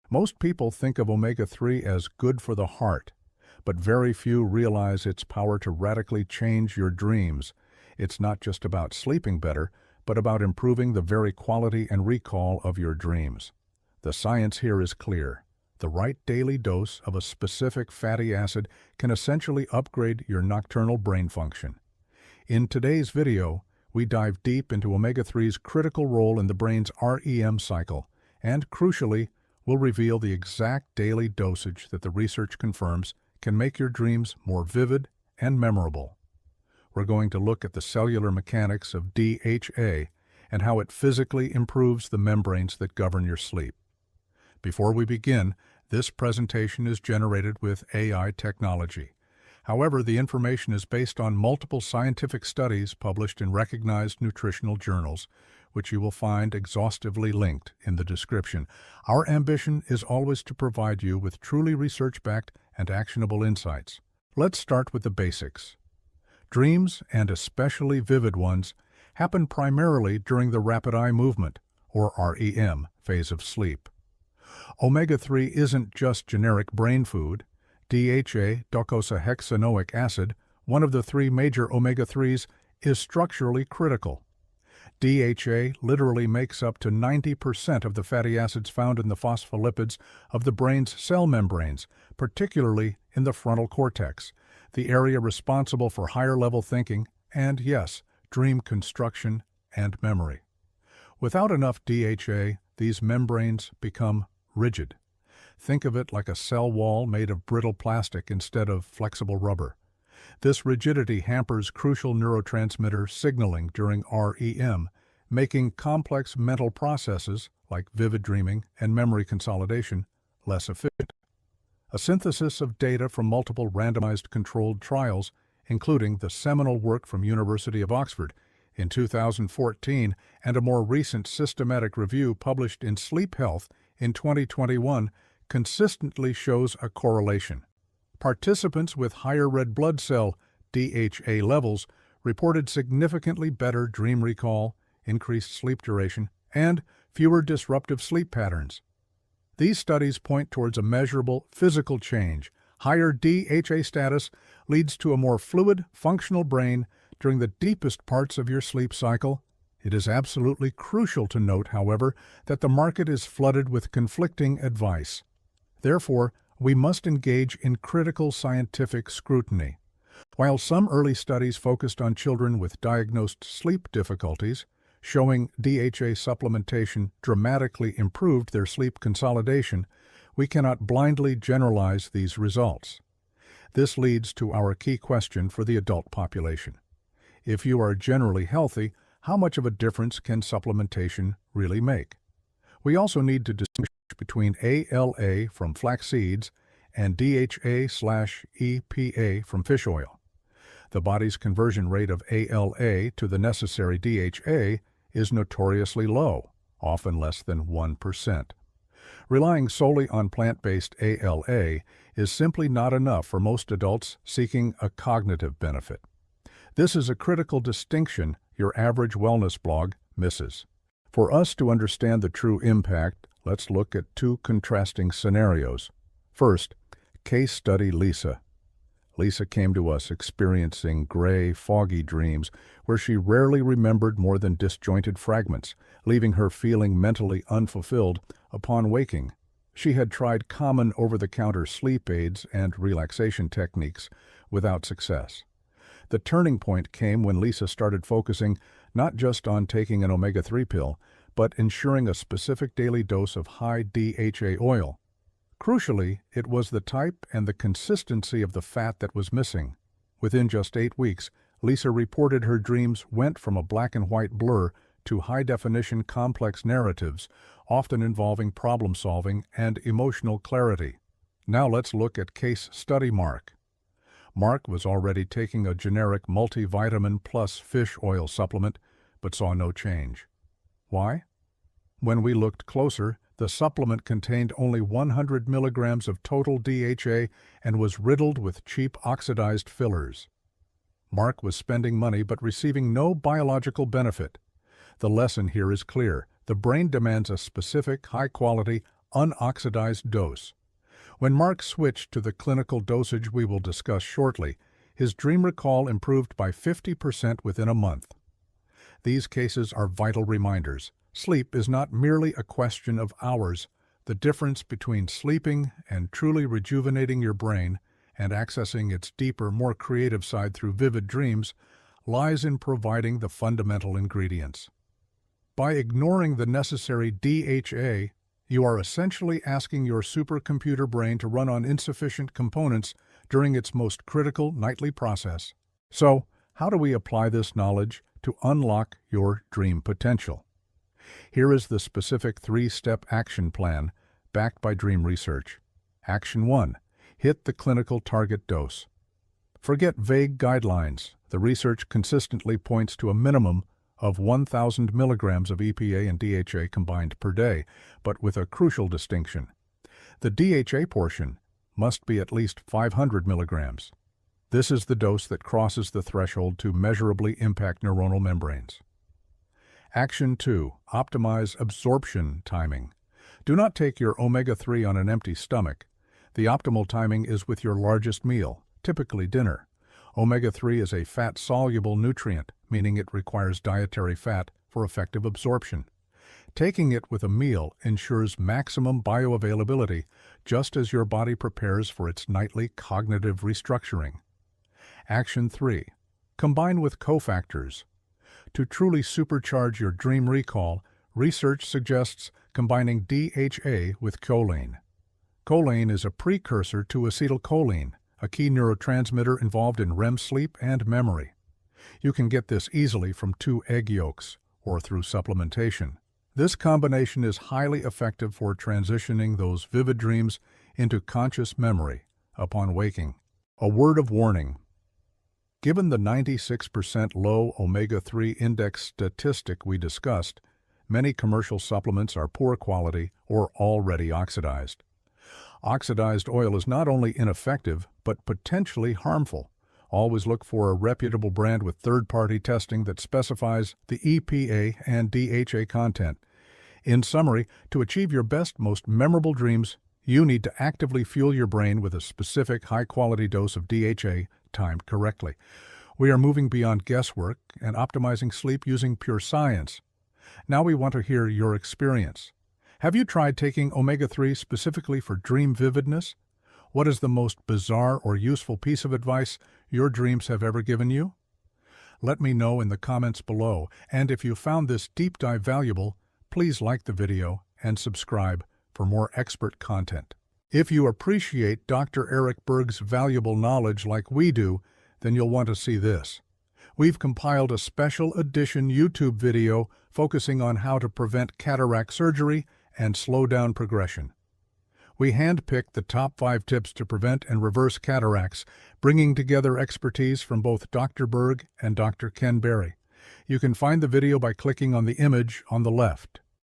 Most people think of omega-3 as good for the heart, but very few realize its power to radically change your dreams. It's not just about sleeping better, but about improving the very quality and recall of your dreams. The science here is clear. The right daily dose of a specific fatty acid can essentially upgrade your nocturnal brain function. In today's video, we dive deep into omega-3's critical role in the brain's REM cycle, and crucially, we'll reveal the exact daily dosage that the research confirms can make your dreams more vivid and memorable. We're going to look at the cellular mechanics of DHA and how it physically improves the membranes that govern your sleep. Before we begin, this presentation is generated with AI technology. However, the information is based on multiple scientific studies published in recognized nutritional journals, which you will find exhaustively linked in the description. Our ambition is always to provide you with truly research-backed and actionable insights. Let's start with the basics. Dreams, and especially vivid ones, happen primarily during the rapid eye movement, or REM, phase of sleep. Omega-3 isn't just generic brain food. DHA, docosahexaenoic acid, one of the three major omega-3s, is structurally critical. DHA literally makes up to 90% of the fatty acids found in the phospholipids of the brain's cell membranes, particularly in the frontal cortex, the area responsible for higher-level thinking and, yes, dream construction and memory. Without enough DHA, these membranes become rigid. Think of it like a cell wall made of brittle plastic instead of flexible rubber. This rigidity hampers crucial neurotransmitter signaling during REM, making complex mental processes, like vivid dreaming and memory consolidation, less efficient. A synthesis of data from multiple randomized controlled trials, including the seminal work from University of Oxford in 2014 and a more recent systematic review published in Sleep Health in 2021, consistently shows a correlation. Participants with higher red blood cell DHA levels reported significantly better dream recall, increased sleep duration, and fewer disruptive sleep patterns. These studies point towards a measurable physical change. Higher DHA status leads to a more fluid, functional brain during the deepest parts of your sleep cycle. It is absolutely crucial to note, however, that the market is flooded with conflicting advice. Therefore, we must engage in critical scientific scrutiny. While some early studies focused on children with diagnosed sleep difficulties, showing DHA supplementation dramatically improved their sleep consolidation, we cannot blindly generalize these results. This leads to our key question for the adult population. If you are generally healthy, how much of a difference can supplementation really make? We also need to distinguish between ALA from flax seeds and DHA/EPA from fish oil. The body's conversion rate of ALA to the necessary DHA is notoriously low, often less than 1%. Relying solely on plant-based ALA is simply not enough for most adults seeking a cognitive benefit. This is a critical distinction your average wellness blog misses. For us to understand the true impact, let's look at two contrasting scenarios. First, case study Lisa. Lisa came to us experiencing gray, foggy dreams where she rarely remembered more than disjointed fragments, leaving her feeling mentally unfulfilled upon waking. She had tried common over-the-counter sleep aids and relaxation techniques without success. The turning point came when Lisa started focusing not just on taking an omega-3 pill, but ensuring a specific daily dose of high DHA oil. Crucially, it was the type and the consistency of the fat that was missing. Within just 8 weeks, Lisa reported her dreams went from a black and white blur to high-definition complex narratives, often involving problem-solving and emotional clarity. Now let's look at case study Mark. Mark was already taking a generic multivitamin plus fish oil supplement, but saw no change. Why? When we looked closer, the supplement contained only 100 milligrams of total DHA and was riddled with cheap oxidized fillers. Mark was spending money but receiving no biological benefit. The lesson here is clear. The brain demands a specific, high-quality, unoxidized dose. When Mark switched to the clinical dosage we will discuss shortly, his dream recall improved by 50% within a month. These cases are vital reminders. Sleep is not merely a question of hours. The difference between sleeping and truly rejuvenating your brain and accessing its deeper, more creative side through vivid dreams lies in providing the fundamental ingredients. By ignoring the necessary DHA, you are essentially asking your supercomputer brain to run on insufficient components during its most critical nightly process. So, how do we apply this knowledge to unlock your dream potential? Here is the specific 3-step action plan backed by dream research. Action 1. Hit the clinical target dose. Forget vague guidelines. The research consistently points to a minimum of 1,000 milligrams of EPA and DHA combined per day, but with a crucial distinction. The DHA portion must be at least 500 milligrams. This is the dose that crosses the threshold to measurably impact neuronal membranes. Action 2. Optimize absorption timing. Do not take your omega-3 on an empty stomach. The optimal timing is with your largest meal, typically dinner. Omega-3 is a fat-soluble nutrient, meaning it requires dietary fat for effective absorption. Taking it with a meal ensures maximum bioavailability, just as your body prepares for its nightly cognitive restructuring. Action 3. Combine with cofactors. To truly supercharge your dream recall, research suggests combining DHA with choline. Choline is a precursor to acetylcholine, a key neurotransmitter involved in REM sleep and memory. You can get this easily from 2 egg yolks or through supplementation. This combination is highly effective for transitioning those vivid dreams into conscious memory upon waking. A word of warning. Given the 96% low omega-3 index statistic we discussed, many commercial supplements are poor quality or already oxidized. Oxidized oil is not only ineffective, but potentially harmful. Always look for a reputable brand with third-party testing that specifies the EPA and DHA content. In summary, to achieve your best, most memorable dreams, you need to actively fuel your brain with a specific high-quality dose of DHA timed correctly. We are moving beyond guesswork and optimizing sleep using pure science. Now we want to hear your experience. Have you tried taking omega-3 specifically for dream vividness? What is the most bizarre or useful piece of advice your dreams have ever given you? Let me know in the comments below, and if you found this deep dive valuable, please like the video and subscribe for more expert content. If you appreciate Dr. Eric Berg's valuable knowledge like we do, then you'll want to see this. We've compiled a special edition YouTube video focusing on how to prevent cataract surgery and slow down progression. We handpicked the top 5 tips to prevent and reverse cataracts, bringing together expertise from both Dr. Berg and Dr. Ken Berry. You can find the video by clicking on the image on the left.